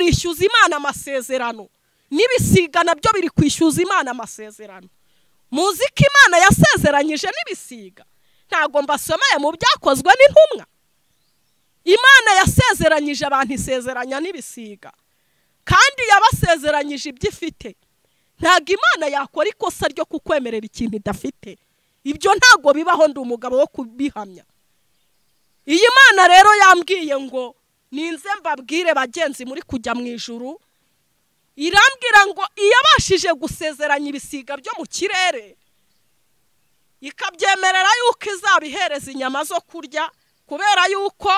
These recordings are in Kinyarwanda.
murishyuza Imana amasezerano, n'ibisiga nabyo biri kwishyuza Imana amasezerano. Muzi ko Imana yasezeranyije n'ibisiga? Ntago mbasomeye mu byakozwe n'intumwa. Imana yasezeranyije abantu isezeranya n'ibisiga, kandi yabasezeranyije ibyo ifite. Ntago Imana yakora ikosa ryo kukwemerera ikintu idafite. Ibyo ntago bibaho, ndi umugabo wo kubihamya. Iyi Mana rero yambwiye ngo ninze mbabwire bagenzi muri kujya mu ijuru, irambwira ngo iyabashije gusezeranya ibisiga byo mu kirere, ikabyemerera yuko izabihereza inyama zo kurya, kubera yuko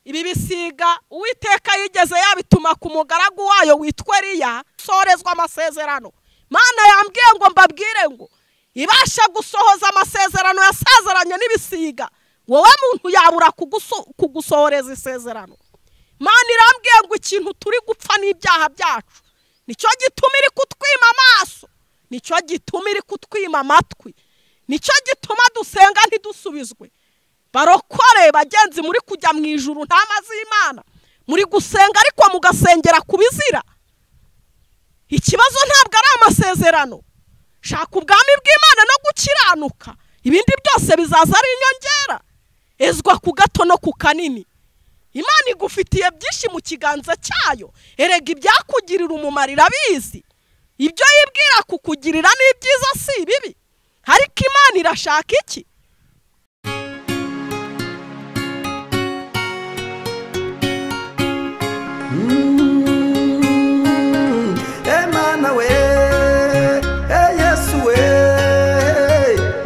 ibi bisiga Uwiteka yigeze yabituma ku mugaragu wayo witwa Eliya sorezwa amasezerano. Mana yambwiye ngo mbabwire ngo ibasha gusohoza amasezerano yasezeranye n'ibisiga, wowe muntu yabura kugusohoreza isezerano. Mana irambwiye ngo ikintu turi gupfa n'ibyaha byacu, nicyo gituma iri kutwima amaso, nicyo gituma iri kutwima amatwi, nicyo gituma dusenga ntidusubizwe. Barokore bagenzi muri kujya mu ijuru ntama z'Imana, muri gusenga ariko mugasengera kubizira. Ikibazo ntabwo ari amasezerano. Shaka ubwami bw'Imana no gukiranuka, ibindi byose bizaza ari inyongera. Ezwa ku gato no ku kanini. Imana igufitiye byinshi mu kiganza cyayo, erega ibyakugirira umumaro irabizi. Ibyo yibwira kukugirira ni byiza si bibi, ariko Imana irashaka iki? Emana we, Yesu we,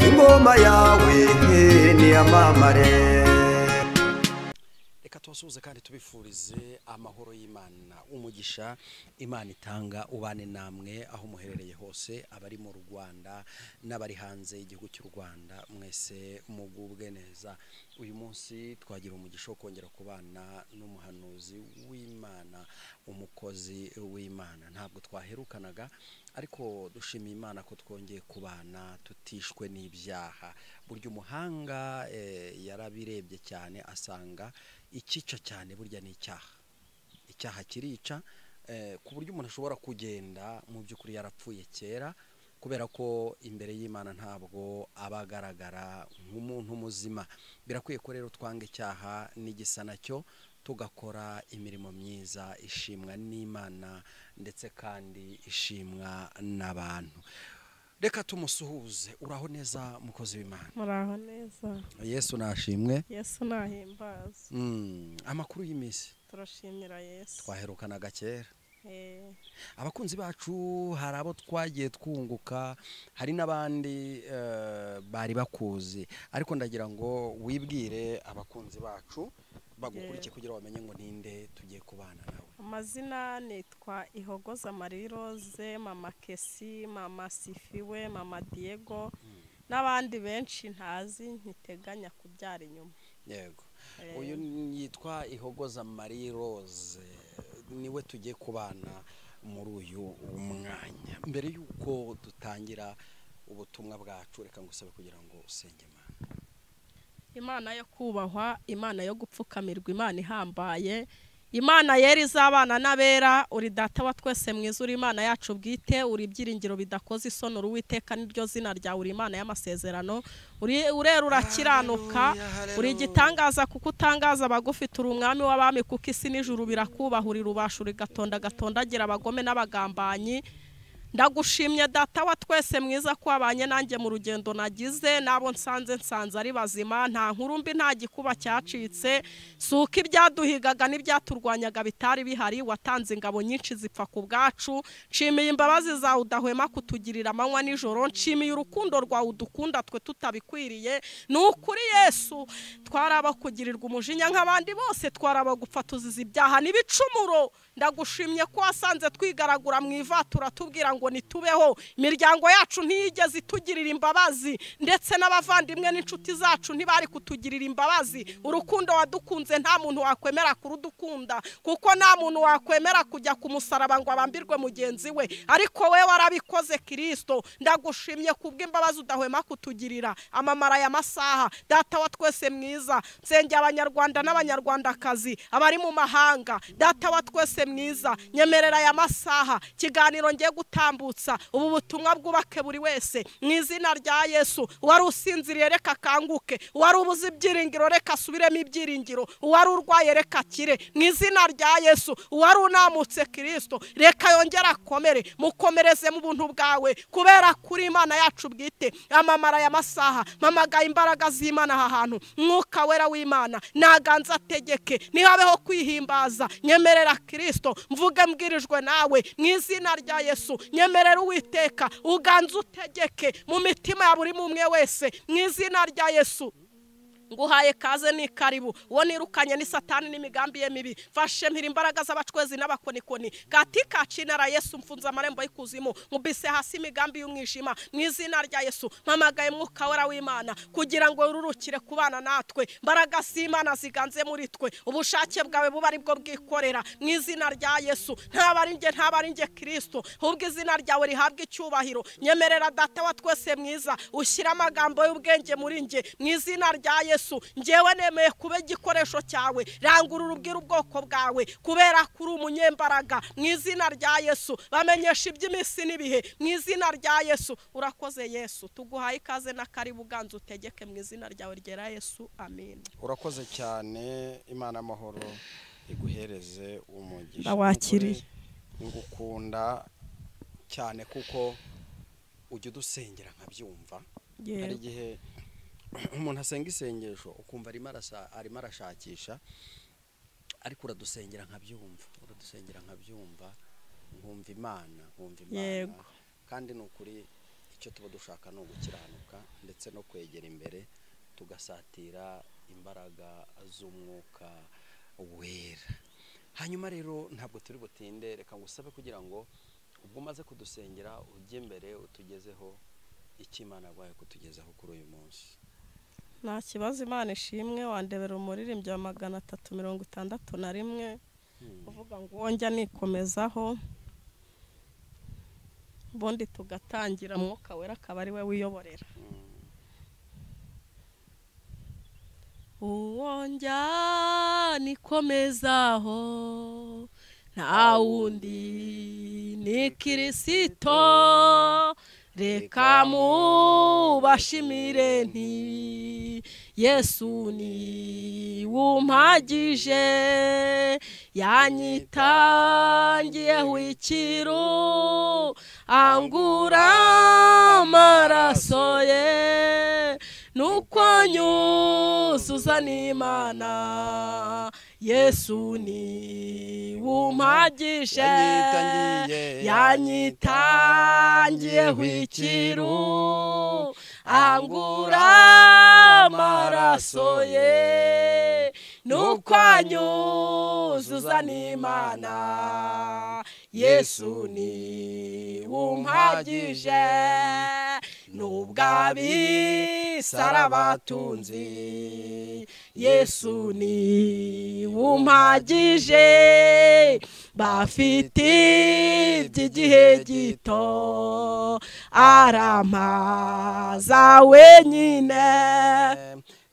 ingoma yawe ni amamare. Reka tubasuhuze kandi tubifurize amahoro y'Imana, umugisha Imana itanga ubane namwe aho muherereye hose, abari mu Rwanda n'abari hanze y'igihugu cy'u Rwanda, mwese mugubwe neza. Uyu munsi twagira umugisha wo kongera kubana n'umuhanuzi w'Imana, umukozi w'Imana. Ntabwo twaherukanaga, ariko dushimiye Imana ko twongeye kubana tutishwe n'ibyaha. Burya umuhanga yarabirebye cyane asanga icyica cyane burya ni icyaha. Icyaha kirica ku buryo umuntu ashobora kugenda mu by'ukuri yarapfuye kera, kubera ko imbere y'Imana ntabwo abagaragara nk'umuntu muzima. Birakwiye ko rero twanga icyaha n'igisa nacyo, tugakora imirimo myiza ishimwa n'Imana ndetse kandi ishimwa n'abantu. Reka tumusuhuze. Uraho neza mukozi w'Imana? Muraho neza. Yesu nashimwe. Yesu nahimbaza. Amakuru y'imisi? Turashimira Yesu. Twaherukanaga kera. Abakunzi bacu hari abo twagiye twunguka, hari n'abandi bari bakuzi, ariko ndagira ngo wibwire abakunzi bacu bagukurikiye kugira bamenye ngo ninde tugiye kubana nawe. Amazina nitwa Ihogoza Marie Rose, Mama Kesi, Mama Sifiwe, Mama Diego, n'abandi benshi ntazi ntiteganya kubyara inyuma. Yego. Uyu yitwa Ihogoza Marie Rose, niwe tugiye kubana muri uyu mwanya. Mbere yuko dutangira ubutumwa bwacu, reka ngusabe kugira ngo usenge Imana. Imana yo kubahwa, Imana yo gupfukamirwa, Imana ihambaye, Imana yera izabana n'abera, uri data wa twese mwiza, uri Imana yacu bwite, uri ibyiringiro bidakoze isoni, uri Uwiteka niryo zina ryawe, uri Imana y'amasezerano, urera urakiranuka, uri igitangaza kuko utangaza abagufite, uri umwami w'abami kuko isi n'ijuru birakubahurira, ubasha uri gatondagira abagome n'abagambanyi. Ndagushimye data wa twese mwiza ko wabanye nanjye mu rugendo nagize, nabo nsanze ari bazima, nta nkuru mbi nta gikuba cyacitse, suko ibyaduhigaga n'ibyaturwanyaga bitari bihari, watanze ingabo nyinshi zipfa ku bwacu. Nshimiye imbabazi zawe udahwema kutugirira amanywa nijoro, nshimiye urukundo rwawe udukunda twe tutabikwiriye. Ni ukuri Yesu, twaraba kugirirwa umujinya nk'abandi bose, twaraba gupfa tuzize ibyaha n'ibicumuro. Ndagushimye ko wasanze twigaragura mu ivatura tubwira ngo nitubeho. Imiryango yacu ntiyigeze itugirira imbabazi, ndetse n'abavandimwe n'inshuti zacu ntibari kutugirira imbabazi. Urukundo wadukunze nta muntu wakwemera kurudukunda, kuko nta muntu wakwemera kujya ku musaraba ngo abambirwe mugenzi we, ariko we warabikoze Kristo. Ndagushimye kubw'imbabazi udahwema kutugirira. Amamara ya masaha, data wa twese mwiza, nsengera abanyarwanda n'abanyarwandakazi abari mu mahanga, data wa twese mwiza, nyemerera ya masaha kiganiro ngiye gutambutsa ubu butumwa bwubake buri wese mu izina rya Yesu. Wari usinziriye reka kanguke, wari ubuze ibyiringiro reka asubiremo ibyiringiro, wari urwaye reka kire mu izina rya Yesu. Wari unamutse Kristo reka yongera akomere, mukomereze mu buntu bwawe, kubera kuri Imana yacu bwite. Amamara ya masaha mamagaye imbaraga z'Imana aha hantu, Mwuka wera w'Imana naganza ategeke, nihabeho kwihimbaza. Nyemerera Kristo mvuge mbwirijwe nawe mu izina rya Yesu. Nyemerera Uwiteka uganza utegeke mu mitima ya buri umwe wese mu izina rya Yesu. Nguhaye kaze ni karibu, uwo nirukanye ni Satani n'imigambi ye mibi. Fashe mpira imbaraga z'abacwezi n'abakonikoni, katika jina la Yesu mfunza amarembo y'ikuzimu, mubise hasi imigambi y'umwijima mu izina rya Yesu. Mpamagaye Mwuka wera w'Imana kugira ngo ururukire kubana natwe, mbaraga z'Imana ziganze muri twe, ubushake bwawe buba ari bwo bwikorera mu izina rya Yesu. Ntabari nge Kristo, ahubwo izina ryawe rihabwe icyubahiro. Nyemerera data wa twese mwiza ushyira amagambo y'ubwenge muri nge mu izina rya Yesu. Njewe nemeye kuba igikoresho cyawe, rangurura ubwira ubwoko bwawe, kubera kuri umunyembaraga mu izina rya Yesu. Bamenyesha iby'imisi n'ibihe mu izina rya Yesu. Urakoze Yesu, tuguhaye ikaze na karibu, uganza utegeke mu izina ryawe ryera Yesu, amen. Urakoze cyane, Imana amahoro iguhereze umugisha. Ndawakiriye. Ngukunda cyane kuko ujya udusengera nkabyumva. Hari igihe umuntu asenga isengesho ukumva arimo arashakisha, ariko uradusengera nkabyumva, nkumva Imana. Kandi ni ukuri icyo tuba dushaka ni ugukiranuka ndetse no kwegera imbere, tugasatira imbaraga z'Umwuka wera. Hanyuma rero ntabwo turi butinde, reka ngusabe kugira ngo ubwo umaze kudusengera ujye imbere utugezeho icyo Imana yaguhaye kutugezaho kuri uyu munsi. Nta kibazo, Imana ishimwe. Wandebera umuririmbyi wa 361 uvuga ngo wonjya nikomezaho, ubundi tugatangira. Mwuka wera akaba ari we wiyoborera. Uwonjya nikomezaho nta wundi ni Kristo, reka mubashimire nti Yesu ni wumpagije, yanyitangiyeho ikiru, angura amaraso ye, nuko nyuzuza n'Imana. Yesu ni wumpagije, yanyitangiyeho ikiru, angura amaraso ye, nuko anyuzuza n'Imana. Yesu ni wumpagije, nubwo ab'isarabatunzi, Yesu ni wumpagije, bafite iby'igihe gito, arampaza wenyine,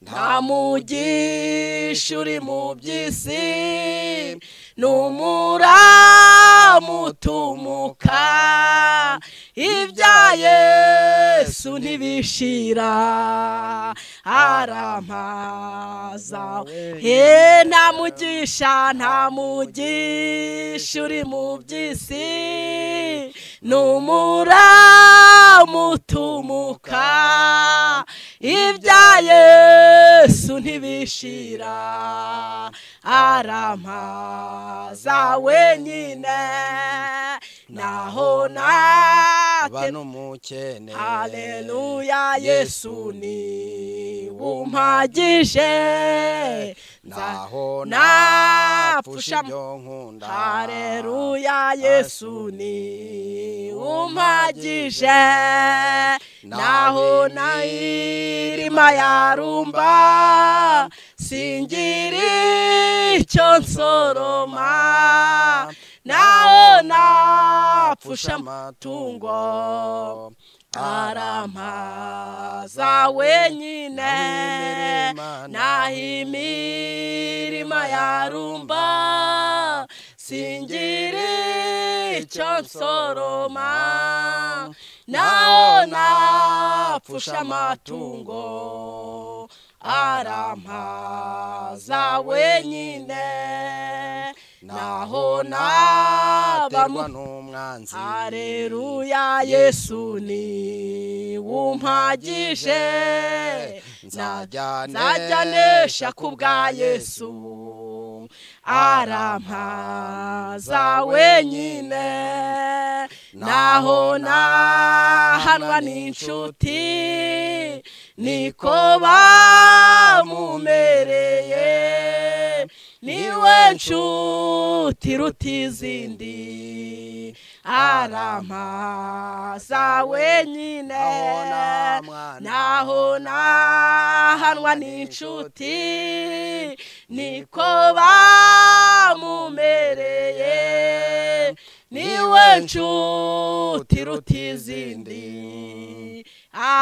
nta mugisha uri mu by'isi, n'umuramutumuka, ibya Yesu ntibishira, arampaza. Nta mugisha uri mu by'isi, n'umuramutumuka, ibya Yesu ntibishira, arampaza wenyine, naho n'umukene. Haleluya, Yesu ni umpagije, naho napfusha ibyo nkunda. Haleluya, Yesu ni umpagije, naho nayirima yarumba singira icyo nsoroma, naho napfusha amatungo arampaza wenyine, naho imirima yarumba singira icyo nsoroma, naho napfusha amatungo arampaza wenyine, naho nabaterwa n'umwanzi. Haleluya, Yesu ni umpagije, nzajya nesha kubwa Yesu arampaza wenyine, naho nahanwa n'inshuti niko bamumereye, niwe nshuti iruta izindi arampaza wenyine, naho nahanwa n'inshuti niko bamumereye, niwe nshuti iruta izindi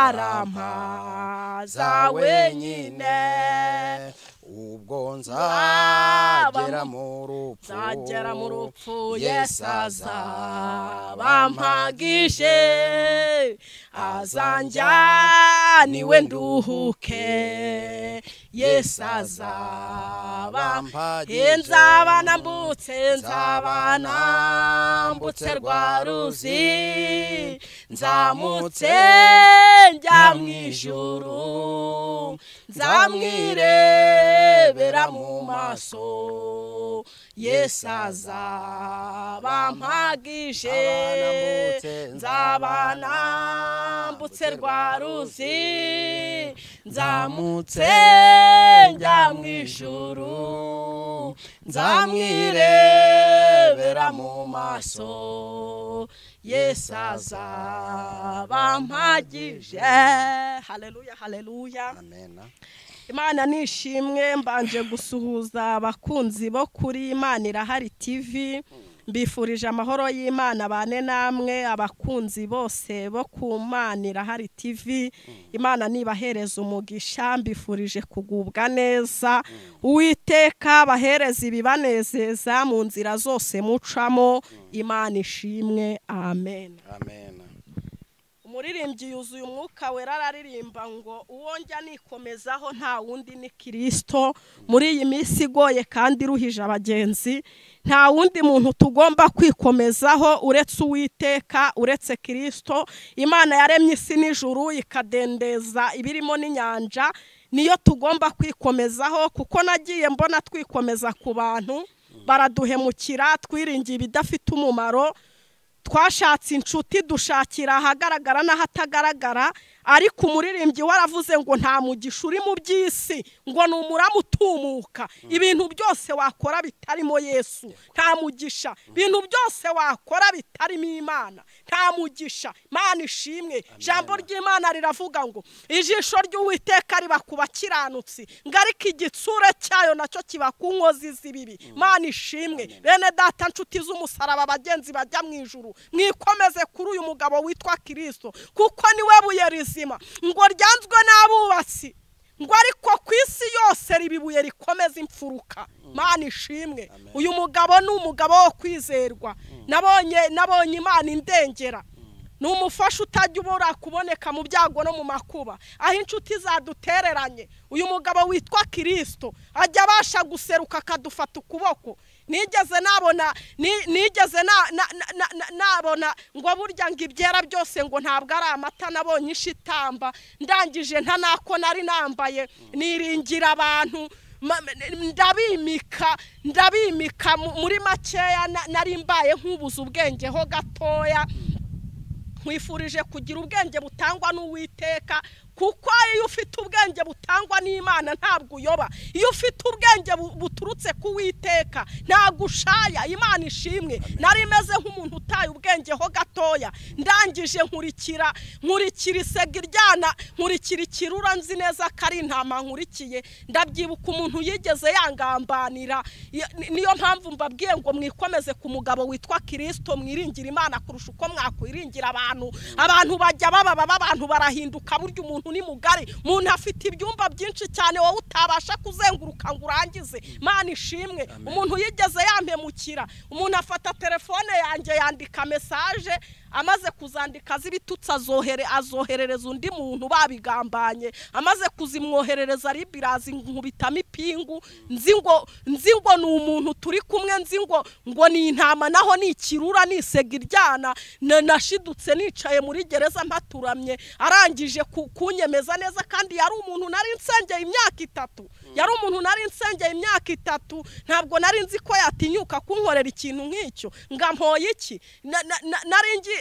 arampaza wenyine, ubwo nzagera mu rupfu Yesu azaba ampagije, azanjyaniwe nduhuke, Yesu azaba ampagije, nzaba nambutse rwa ruzi, nzamutse njya mu ijuru, nzamwirebera mu maso, Yesu azaba ampagije, nzaba nambutse rwa ruzi, nzamutse njya mu ijuru, nzamwirebera mu maso, Yesu azaba ampagije. Haleluya, haleluya, amen. Imana nishimwe. Mbanje gusuhuza abakunzi bo kuri Imana Irahari TV, mbifurije amahoro y'Imana bane namwe. Abakunzi bose bo ku Imana Irahari TV, Imana nibahereza umugisha, mbifurije kugubwa neza, Uwiteka bahereza ibibanezeza mu nzira zose mucamo, Imana ishimwe, amen, Amen. Umuririmbyi yuzuye umwuka wera araririmba ngo uwo njya nikomezaho nta wundi ni Kristo. Muri iyi minsi igoye kandi iruhije abagenzi, nta wundi muntu tugomba kwikomezaho uretse Uwiteka, uretse Kristo. Imana yaremye isi n'ijuru ikadendeza ibirimo n'inyanja, niyo tugomba kwikomezaho, kuko nagiye mbona twikomeza ku bantu baraduhemukira, twiringiye ibidafite umumaro, twashatse inshuti dushakira ahagaragara n'ahatagaragara, ariko umuririmbyi waravuze ngo nta mugisha uri mu by'isi, ngo ni umurama utumuka. Ibintu byose wakora bitarimo Yesu nta mugisha, ibintu byose wakora bitarimo Imana nta mugisha. Imana ishimwe. Jambo ry'Imana riravuga ngo ijisho ry'Uwiteka riba ku bakiranutsi, ngo ariko igitsure cyayo nacyo kiba ku nkozi z'ibibi. Imana ishimwe. Bene data nshuti z'umusaraba, abagenzi bajya mu ijuru, mwikomeze kuri uyu mugabo witwa Kristo, kuko niwe buye rizima, ngo ryanzwe n'abubatsi, ngo ariko ku isi yose ribibuye rikomeza imfuruka. Imana ishimwe. Uyu mugabo ni umugabo wo kwizerwa. Nabonye Imana indengera. Ni umufasha utajya ubura kuboneka mu byago no mu makuba, aho inshuti zadutereranye. Uyu mugabo witwa Kristo ajya abasha guseruka akadufata ukuboko. Nigeze nabona ngo burya ngo ibyera byose ngo ntabwo ari amata, nabonye ishitamba, ndangije ntanako nari nambaye, niringira abantu, ndabimika muri makeya, nari mbaye nk'ubuze ubwenge ho gatoya, nkwifurije kugira ubwenge butangwa n'Uwiteka, kuko iyo ufite ubwenge butangwa n'Imana ntabwo uyoba. Iyo ufite ubwenge buturutse ku Uwiteka ntabwo ushaya. Imana ishimwe. Nari meze nk'umuntu utaye ubwenge ho gatoya, ndangije nkurikira isega iryana, nkurikira ikirura, nzi neza ko ari intama nkurikiye. Ndabyibuka umuntu yigeze yangambanira. Niyo mpamvu mbabwiye ngo mwikomeze ku mugabo witwa Kristo, mwiringira Imana kurusha uko mwakwiringira abantu. Abantu bajya baba abantu barahinduka, burya umuntu ni mugari. Umuntu afite ibyumba byinshi cyane wowe utabasha kuzenguruka ngo urangize. Imana ishimwe. Umuntu yigeze yampemukira. Umuntu afata telefone yanjye yandika message, amaze kuzandika z'ibitutsi azoherereza undi muntu babigambanye. Amaze kuzimwoherereza ari birazi nkubitamo ipingu, nzi ngo ni umuntu turi kumwe, nzi ngo ni intama naho ni ikirura, ni isega iryana. Nashidutse nicaye muri gereza mpaturamye, arangije kunyemeza neza, kandi yari umuntu nari nsengeye imyaka 3. Yari umuntu nari nsengeye imyaka 3. Ntabwo nari nzi ko yatinyuka kunkorera ikintu nk'icyo. Ngampoye iki?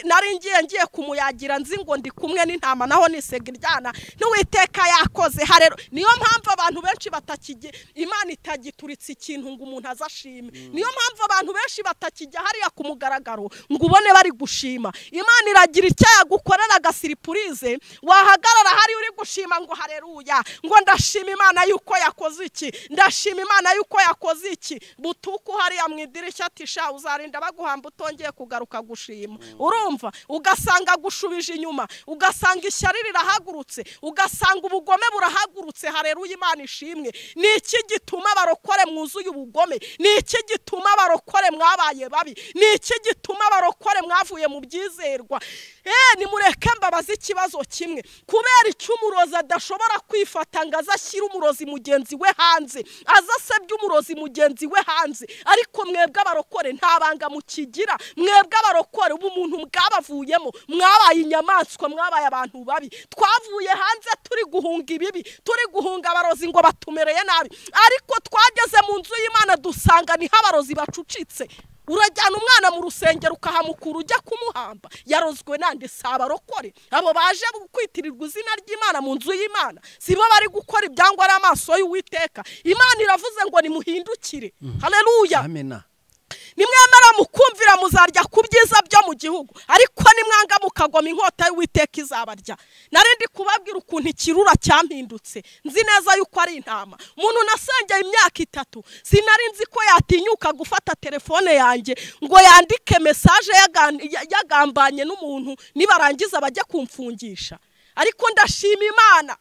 Nari ngiye kumuyagira, nzi ngo ndi kumwe n'intama naho nisega iryana. N'Uwiteka yakoze. Harero niyo mpamvu abantu benshi batakijye Imana itagituritse ikintu ngo umuntu azashime. Niyo mpamvu abantu benshi batakijya hariya ku mugaragaro ngo ubone bari gushima. Imana iragira icyo yagukorera agasiripurize, wahagarara hari uri gushima ngo haleluya, ngo ndashima Imana yuko yakoze iki, ndashima Imana yuko yakoze iki. Butuku hariya mu idirishya ati sha uzarinda baguhamba utongeye kugaruka gushima. Urumva? Ugasanga gushubije inyuma, ugasanga ishyari rirahagurutse, ugasanga ubugome burahagurutse. Haleluya, Imana ishimwe. Ni iki gituma barokore mwuzuye ubugome? Ni iki gituma barokore mwabaye babi? Ni iki gituma barokore mwavuye mu byizerwa? Ni mureke mbabaza ikibazo kimwe. Kubera icyo umurozi adashobora kwifata ngo azashyira umurozi mugenzi we hanze, azasebye umurozi mugenzi we hanze. Ariko mwebwe abarokore nta banga mukigira. Mwebwe abarokore ubumuntu bwabavuyemo, mwabaye inyamaswa, mwabaye abantu babi. Twavuye hanze turi guhunga ibibi, turi guhunga abarozi ngo batumereye nabi, ariko twageze mu nzu y'Imana dusanga niho abarozi bacucitse. Urajyana umwana mu rusengero ukahamukura ujya kumuhamba, yarozwe nande? Sabarokore abo baje kwitirirwa izina ry'Imana mu nzu y'Imana, sibo bari gukora ibyangwa n'amaso y'Uwiteka. Imana iravuze ngo nimuhindukire. Haleluya, amena. Nimwemera mukumvira muzarya ku byiza byo mu gihugu, ariko nimwanga mukagoma inkota y'Uwiteka izabarya. Narindi kubabwira ukuntu ikirura cyampindutse, nzi neza yuko ari intama. Umuntu nasengeye imyaka 3, sinari nzi ko yatinyuka gufata telefone yanjye ngo yandike message yagambanye n'umuntu nibarangiza bajya kumfungisha. Ariko ndashima Imana.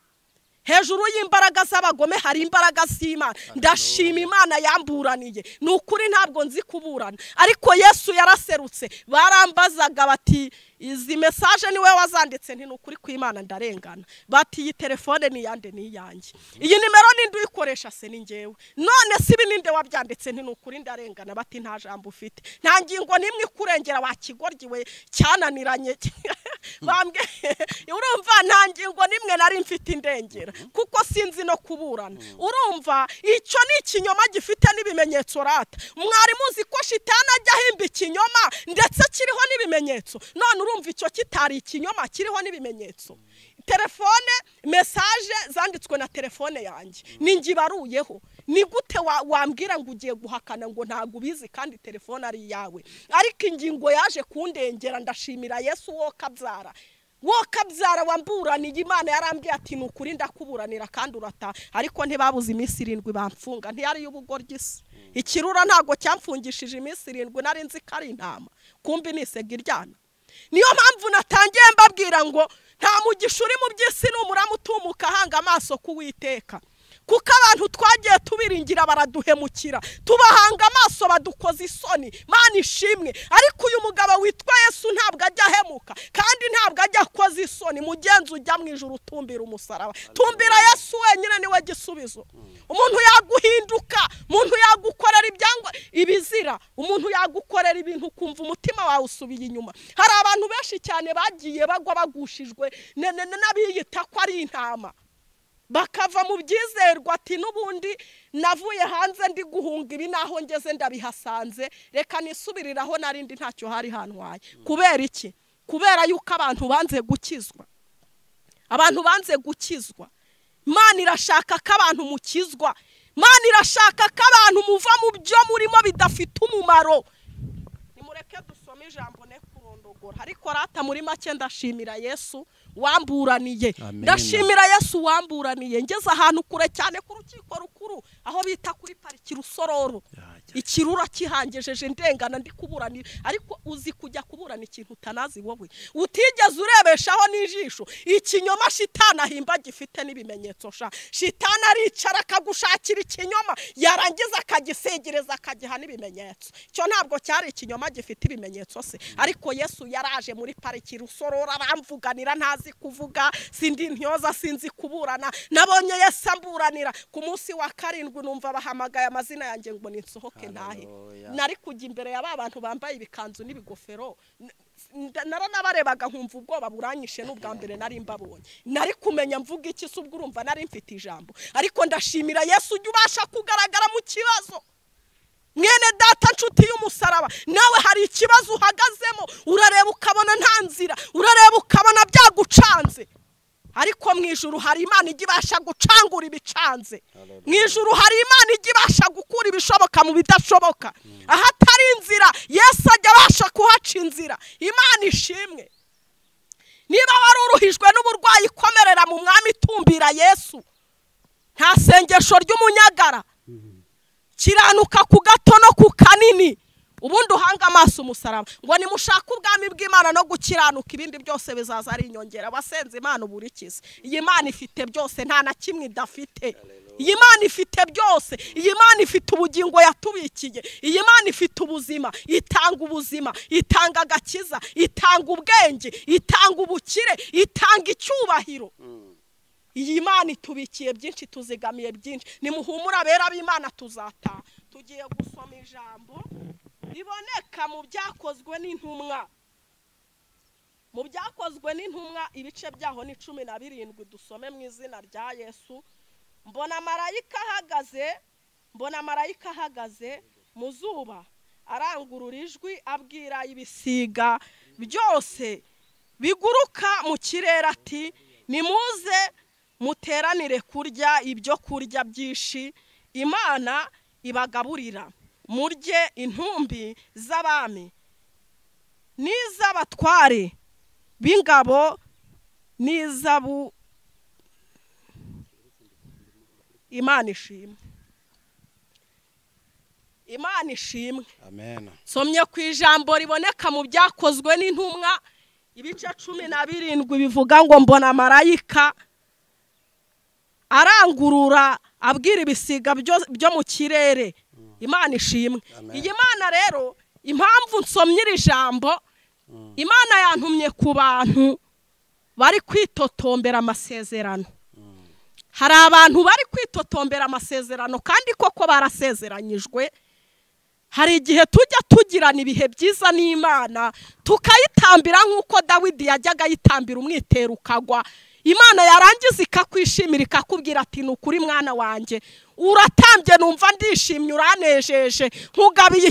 Hejuru y'imbaraga z'abagome hari imbaraga z'Imana. Ndashima Imana yamburaniye. Nukuri ntabwo nzi kuburana, ariko Yesu yaraserutse. Barambazaga bati izi message niwe wazanditse? Nti nukuri ku Imana ndarengana. Bati iyi telefone ni yande? Ni yanjye. Iyi nimero ninde uyikoresha? Se ni ngewe. None sibi ninde wabyanditse? Nti nukuri ndarengana. Bati nta jambo ufite, nta ngingo nimwe kurengera wa kigorgiwe cyananiranye. Bambwe urumva nta ngingo nimwe nari mfite indengera, kuko sinzi no kuburana. Urumva icyo ni ikinyoma gifite n'ibimenyetso rata. Mwari muzi ko shitani ajya ahimba ikinyoma ndetse kiriho n'ibimenyetso? None urumva icyo kitari ikinyoma kiriho n'ibimenyetso. Telefone message zanditswe na telefone yanjye ningibaruyeho. Ni gute wambwira ngo ugiye guhakana ngo ntago ubizi kandi telefone ari yawe? Ariko ingingo yaje kundengera. Ndashimira Yesu wo kabyara wamburaniye. Imana yarambwiye ati nukuri ndakuburanira kandi urata. Ariko ntibabuze iminsi 7 bamfunga. Ntiyari y'ubugoryi se. Ikirura ntago cyamfungishije iminsi 7, nari nzi ko ari intama, kumbi nisega iryana. Niyo mpamvu natangiye mbabwira ngo nta mugisha uri mu by'isi n'umuramu utumuka hanga amaso kuwiteka. Kuko abantu twagiye tubiringira baraduhemukira, tubahanga amaso badukoza isoni. Mana ishimwe. Ariko uyu mugabo witwa Yesu ntabwo ajya hemuka kandi ntabwo ajya koza isoni. Mugenzi ujya mu ijuru tumbira umusaraba, tumbira Yesu wenyine niwe gisubizo. Umuntu yaguhinduka, umuntu yagukorera ibyangwa ibizira, umuntu yagukorera ibintu kumva umutima wawe usubiye inyuma. Hari abantu benshi cyane bagiye bagwa bagushijwe n'abiyita ko ari intama, bakava mu byizerwa ati nubundi navuye hanze ndi guhunga ibi naho ngeze ndabihasanze, reka nisubiriraho narindi ntacyo hari hantwaye. Kubera iki? kubera yuko abantu banze gukizwa. Abantu banze gukizwa. Imana irashaka ko abantu mukizwa. Imana irashaka ko abantu muva mu byo murimo bidafite umumaro. Nimureke dusome ijambo ne kurondogora. Ariko rata muri make ndashimira Yesu wamburaniye. Ndashimira Yesu wamburaniye. Ngeze ahantu kure cyane ku rukiko rukuru aho bita kuri pariki Rusororo. Ikirura kihangejeje ndengana ndi kuburanira, ariko uzi kujya kuburana ikintu utanazi wowe utigeze urebeshaho n'ijisho. Ikinyoma shitani ahimba gifite n'ibimenyetso sha. Shitani aricara akagushakira ikinyoma yarangiza akagisegereza akagiha n'ibimenyetso. Cyo ntabwo cyari ikinyoma gifite ibimenyetso se, ariko Yesu yaraje muri pariki Rusororo aramvuganira ntazi kuvuga, sindi ntyoza sinzi kuburana. Nabonye Yesu amburanira ku munsi wa 7 numva bahamagaye amazina yanjye ngo ninsohoke ntahe. Nari kujya imbere y'aba bantu bambaye ibikanzu n'ibigofero, naranabarebaga nkumva ubwoba buranyishe n'ubwa mbere nari mbabonye. Nari kumenya mvuga iki se ubwo urumva nari mfite ijambo. Ariko ndashimira Yesu ujye ubasha kugaragara mu kibazo. Mwene data nshuti y'umusaraba, nawe hari ikibazo uhagazemo, urareba ukabona nta nzira, urareba ukabona byagucanze. Ariko mwijuru hari Imana igibasha gucangura ibicanze. Mwijuru hari Imana igibasha gukura ibishoboka mu bidashoboka. Ahatari inzira Yesu ajya abasha kuhaca inzira. Imana ishimwe. Niba wari uruhijwe n'uburwayi komerera mu mwami tumbira Yesu. Nta sengesho ry'umunyagara. Kiranuka ku gato no ku kanini. Ubundi uhanga amaso umusaraba ngo nimushaka ubwami bw'Imana no gukiranuka ibindi byose bizaza ari inyongera. Abasenze Imana uburikize. Iyi Imana ifite byose nta na kimwe idafite. Iyi Imana ifite byose. Iyi Imana ifite ubugingo yatubikiye. Iyi Imana ifite ubuzima, itanga ubuzima, itanga agakiza, itanga ubwenge, itanga ubukire, itanga icyubahiro. Iyi Imana itubikiye byinshi, tuzigamiye byinshi. Nimuhumura bera b'Imana tuzataha. Tugiye gusoma ijambo riboneka mu byakozwe n'intumwa. Mu byakozwe n'intumwa ibice byaho ni 17. Dusome mu izina rya Yesu. Mbona marayika ahagaze mu zuba arangurura ijwi abwira ibisiga byose biguruka mu kirere ati nimuze muteranire kurya ibyo kurya byinshi Imana ibagaburira. Murye intumbi z'abami n'iz'abatware b'ingabo n'izabu. Imana ishimwe. Imana ishimwe. Amen. Somye ku ijambo riboneka mu byakozwe n'intumwa ibice 17 bivuga ngo mbona marayika arangurura abwira ibisiga byo mu kirere. Imana ishimwe. Iyi Mana rero impamvu nsomye iri jambo, Imana yantumye ku bantu bari kwitotombera amasezerano. Hari abantu bari kwitotombera amasezerano kandi koko barasezeranyijwe. Hari igihe tujya tugirana ibihe byiza n'Imana tukayitambira nk'uko Dawidi yajyaga yitambira umwitero ukagwa. Imana yarangiza ikakwishimira ikakubwira ati nukuri mwana wanjye uratambye numva ndishimye uranejeje nkugabiye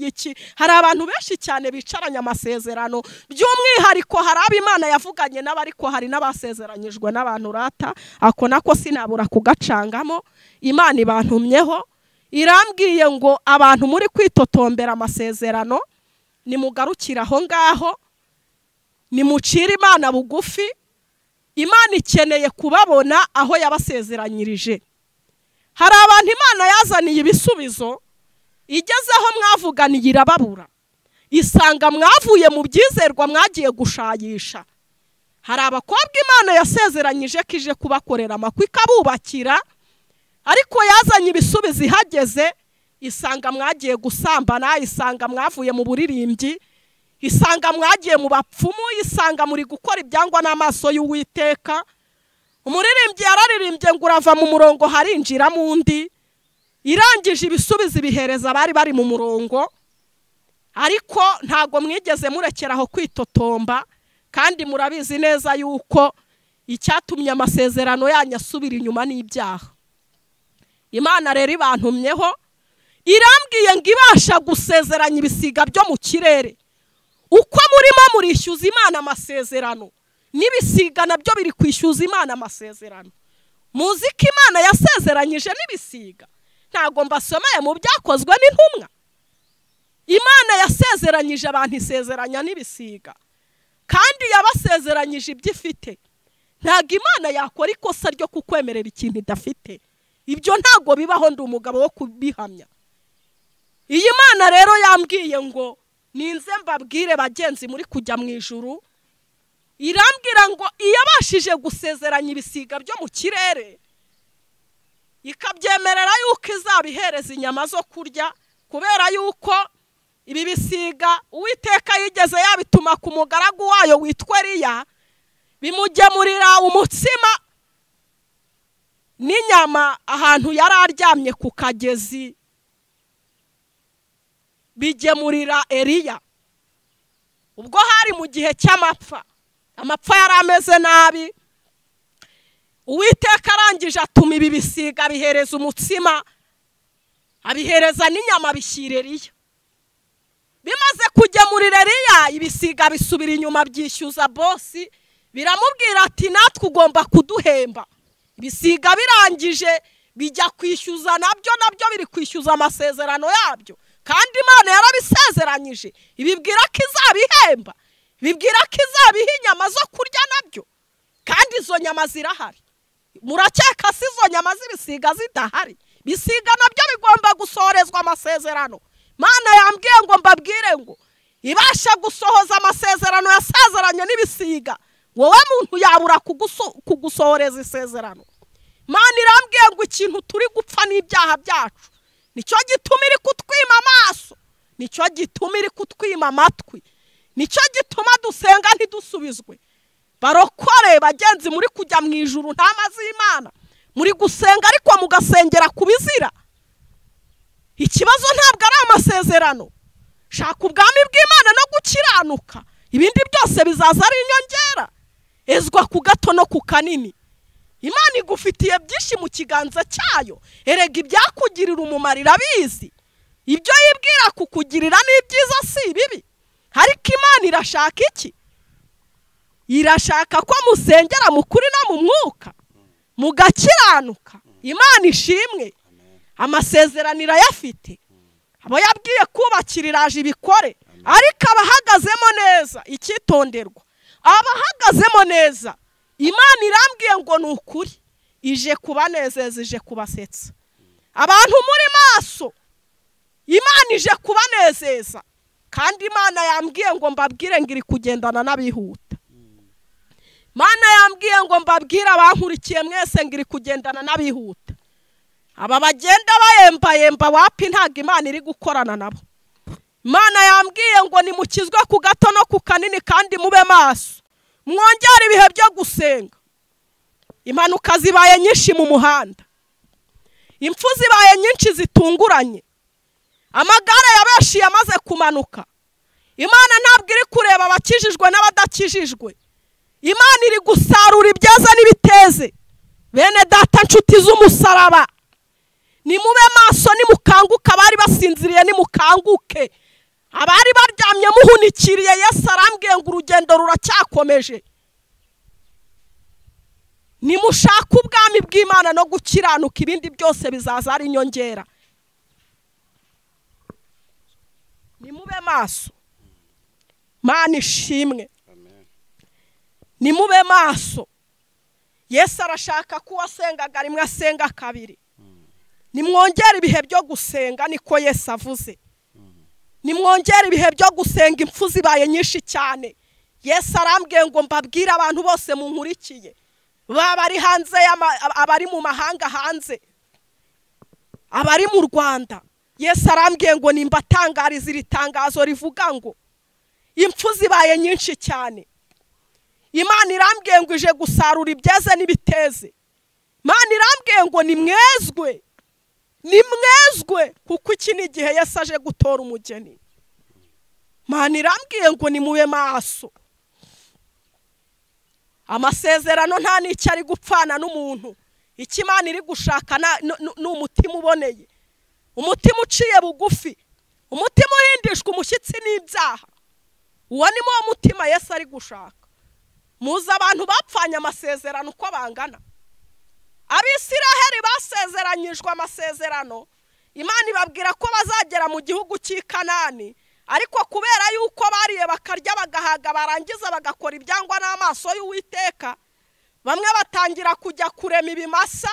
iki. Hari abantu benshi cyane bicaranye amasezerano, by'umwihariko hari abo Imana yavuganye n'abariko hari n'abasezeranyijwe n'abantu rata ako nako sinabura kugacangamo. Imana ibantumyeho irambwiye ngo abantu muri kwitotombera amasezerano nimugarukira aho ngaho, nimucira Imana bugufi. Imana ikeneye kubabona aho yabasezeranyirije. Hari abantu Imana yazaniye ibisubizo igezeho mwavuganiye irababura, isanga mwavuye mu byizerwa mwagiye gushayisha. Hari abakobwa Imana yasezeranyije ko ije kubakorera amakwe ikabubakira, ariko yazanye ibisubizo ihageze isanga mwagiye gusambana, isanga mwavuye mu buririmbyi, isanga mwagiye mu bapfumu, isanga muri gukora ibyangwa n'amaso y'Uwiteka. Umuririmbyi yararirimbye ngo urava mu murongo harinjira mu undi. Irangije ibisubizo ibihereza bari mu murongo, ariko ntago mwigeze murekeraho kwitotomba. Kandi murabizi neza yuko icyatumye amasezerano yanyu asubira inyuma n'ibyaha. Imana rero ibantumyeho irambwiye ngo ibasha gusezeranya ibisiga byo mu kirere. uko murimo murishyuza Imana amasezerano n'ibisiga nabyo biri kwishyuza Imana amasezerano. Muzi ko Imana yasezeranyije n'ibisiga? Ntago mbasomeye mu byakozwe n'intumwa. Imana yasezeranyije abantu isezeranya n'ibisiga, kandi yabasezeranyije ibyo ifite. Ntago Imana yakora ikosa ryo kukwemerera ikintu idafite. Ibyo ntago bibaho, ndi umugabo wo kubihamya. Iyi Mana rero yambwiye ngo ninze mbabwire bagenzi muri kujya mu ijuru, irambwira ngo iyabashije gusezeranya ibisiga byo mu kirere, ikabyemerera yuko izabihereza inyama zo kurya, kubera yuko ibi bisiga Uwiteka yigeze yabituma ku mugaragu wayo witwa Eliya, bimugemurira umutsima n'inyama ahantu yari aryamye ku kagezi, bigemurira Eliya. Ubwo hari mu gihe cy'amapfa, amapfa yari ameze nabi, Uwiteka arangije atuma ibi bisiga bihereza umutsima, abihereza n'inyama bishyira Eliya. Bimaze kugemurira Eliya, ibisiga bisubira inyuma byishyuza bosi, biramubwira ati natwe ugomba kuduhemba. Ibisiga birangije bijya kwishyuza nabyo biri kwishyuza amasezerano yabyo, kandi Imana yarabisezeranyije, ibibwira ko izabihemba, ibibwira ko izabiha inyama zo kurya nabyo, kandi izo nyama zirahari. Murakeka si izo nyama z'ibisiga zidahari? Bisiga nabyo bigomba gusohorezwa amasezerano. Mana yambwiye ngo mbabwire ngo ibasha gusohoza amasezerano yasezeranye n'ibisiga, wowe muntu yabura kugusohoreza isezerano. Mana irambwiye ngo ikintu turi gupfa n'ibyaha byacu, nicyo gituma iri kutwima amaso, nicyo gituma iri kutwima amatwi, nicyo gituma dusenga ntidusubizwe. Barokore bagenzi muri kujya mu ijuru nta mazi y'Imana, muri gusenga ariko mugasengera kubizira. Ikibazo ntabwo ari amasezerano. Shaka ubwami bw'Imana no gukiranuka, ibindi byose bizaza ari inyongera. Ezwa ku gato no ku kanini. Imana igufitiye byinshi mu kiganza cyayo, erega ibyakugirira umumaro irabizi. Ibyo yibwira kukugirira ni byiza si bibi. Ariko Imana irashaka iki? Irashaka ko musengera mu kuri no mu mwuka, mugakiranuka. Imana ishimwe. Amasezerano irayafite. Abo yabwiye kubakira iraje ibikore, ariko abahagazemo neza, icyitonderwa, abahagazemo neza, Imana irambwiye ngo ni ukuri, ije kubanezeza, ije kubasetsa. Abantu muri maso, Imana ije kubanezeza, kandi Imana yambwiye ngo mbabwire ngo iri kugendana n'abihuta. Imana yambwiye ngo mbabwire abankurikiye mwese ngo iri kugendana n'abihuta. Aba bagenda bayemba wapi, ntago Imana iri gukorana nabo. Imana yambwiye ngo nimukizwe ku gato no ku kanini, kandi mube maso, mwongere ibihe byo gusenga. Impanuka zibaye nyinshi mu muhanda, impfu zibaye nyinshi zitunguranye, amagare yabeshi yamaze kumanuka. Imana ntabwo iri kureba abakijijwe n'abadakijijwe, Imana iri gusarura ibyeza n'ibiteze. Bene data nshuti z'umusaraba, nimube maso, nimukanguka, abari basinziriye nimukanguke, abari baryamye muhunikiriye, Yesu arambwiye ngo urugendo ruracyakomeje. Nimushaka ubwami bw'Imana no gukiranuka, ibindi byose bizaza ari inyongera. Nimube maso. Mana ishimwe. Nimube maso. Yesu arashaka ko wasengaga rimwe asenga kabiri. Nimwongere ibihe byo gusenga, niko Yesu avuze. Nimwongere ibihe byo gusenga, impfu zibaye nyinshi cyane. Yesu arambwiye ngo mbabwire abantu bose munkurikiye, baba ari hanze, abari mu mahanga hanze, abari mu Rwanda. Yesu arambwiye ngo nimbatangarize iri tangazo rivuga ngo impfu zibaye nyinshi cyane. Imana irambwiye ngo ije gusarura ibyeze n'ibiteze. Imana irambwiye ngo nimwezwe, nimwezwe, kuko iki ni igihe Yesu aje gutora umugeni. Imana irambwiye ngo nimube maso. Amasezerano nta n'icyo ari gupfana n'umuntu. Iki Imana iri gushaka ni umutima uboneye, umutima uciye bugufi, umutima uhindishwa umushyitsi n'ibyaha. uwo ni wo mutima Yesu ari gushaka. Muzi abantu bapfanye amasezerano uko bangana. Abisiraheli basezeranyijwe amasezerano, Imana ibabwira ko bazagera mu gihugu cy'i Kanani, ariko kubera yuko bariye bakarya bagahaga barangiza bagakora ibyangwa n'amaso y'Uwiteka, bamwe batangira kujya kurema ibimasa,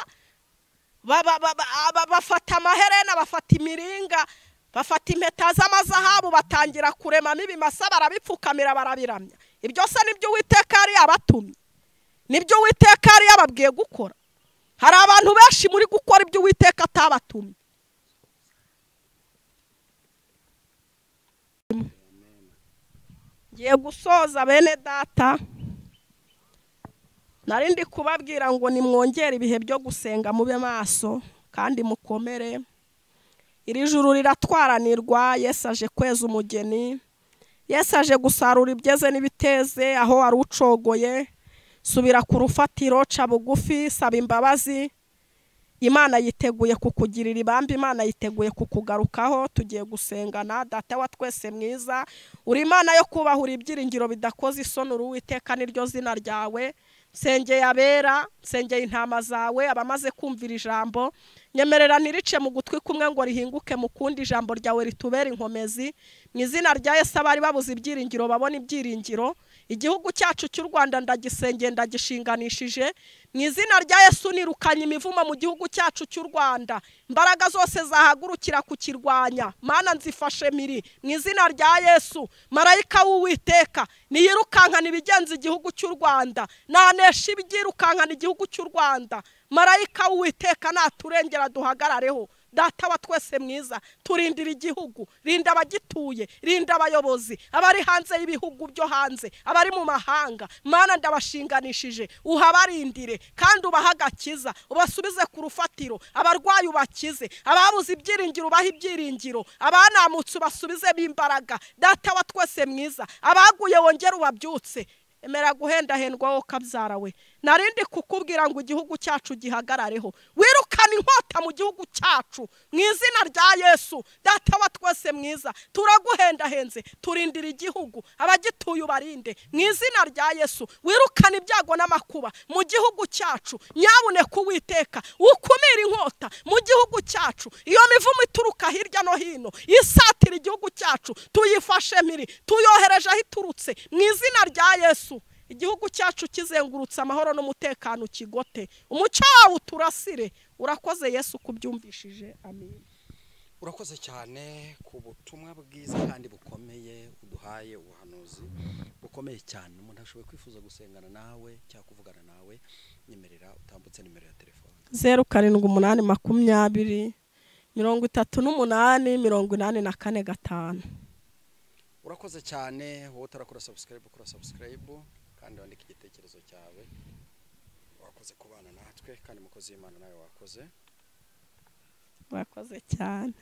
bafata amaherena, bafata imiringa, bafata impeta z'amazahabu, batangira kuremamo ibimasa, barabipfukamira barabiramya. Ibyo se nibyo Uwiteka yari yabatumye, nibyo Uwiteka yari yababwiye gukora. Hari abantu benshi muri gukora ibyo Uwiteka atabatumye. Ngiye gusoza bene data, narindi kubabwira ngo nimwongere ibihe byo gusenga, mube maso kandi mukomere. Iri juru riratwaranirwa, Yesu aje kweza umugeni, Yesu aje gusarura ibyeze n'ibiteze. Aho wari ucogoye, subira ku rufatiro, ca bugufi, saba imbabazi. Imana yiteguye kukugirira ibambi, Imana yiteguye kukugarukaho. Tugiye gusengana. Data wa twese mwiza, uri Imana yo kubahura ibyiringiro bidakoze isoni, uri Uwiteka niryo zina ryawe. Sengeye abera, sengeye intama zawe, abamaze kumvira ijambo, nyemerera nirice mu gutwi kumwe ngo rihinguke mu kundi ijambo ryawe ritubere inkomezi. Mu izina rya Yesu abari babuze ibyiringiro babona ibyiringiro. Igihugu cyacu cy'u Rwanda ndagisengeye, ndagishinganishije. Mu izina rya Yesu nirukanye imivumo mu gihugu cyacu cy'u Rwanda, imbaraga zose zahagurukira kukirwanya, Mana nzifashe miri. Mu izina rya Yesu marayika w'Uwiteka niyirukankana ibigenza igihugu cy'u Rwanda, nanesha ibyirukankana igihugu cy'u Rwanda. Marayika w'Uwiteka naturengera duhagarareho. Data wa twese mwiza, turindira igihugu, rinda abagituye, rinda abayobozi, abari hanze y'ibihugu byo hanze, abari mu mahanga. Mana ndabashinganishije, uhabarindire kandi ubahagakiza, ubasubize ku rufatiro. Abarwayi ubakize, ababuze ibyiringiro ubaha ibyiringiro, abanamutse ubasubize b'imbaraga. Data wa twese mwiza, abaguye wongera ubabyutse. Emera guhendahendwa wowe kabyara we. Narindi kukubwira ngo igihugu cyacu gihagarareho, wirukana inkota mu gihugu cyacu mu izina rya Yesu. Data wa twese mwiza, turaguhendahenze, turindira igihugu, abagituye ubarinde mu izina rya Yesu. Wirukana ibyago n'amakuba mu gihugu cyacu, nyabuneka Uwiteka ukumira inkota mu gihugu cyacu. Iyo mivumo ituruka hirya no hino isatira igihugu cyacu, tuyifashe miri, tuyohereje aho iturutse mu izina rya Yesu. Igihugu cyacu kizengurutse amahoro n'umutekano kigote, umucyo wawe uturasire. Urakoze Yesu kubyumvishije, amen. Urakoze cyane ku butumwa bwiza kandi bukomeye uduhaye, ubuhanuzi bukomeye cyane. Umuntu ashoboye kwifuza gusengana nawe cyangwa kuvugana nawe, nyemerera utambutse nimero ya telefone 0780 38 Urakoze cyane. Wowe utarakora subscribe, kora subscribe kandi wandika igitekerezo cyawe. Wakoze kubana natwe kandi mukozi w'Imana nawe wakoze. Wakoze cyane.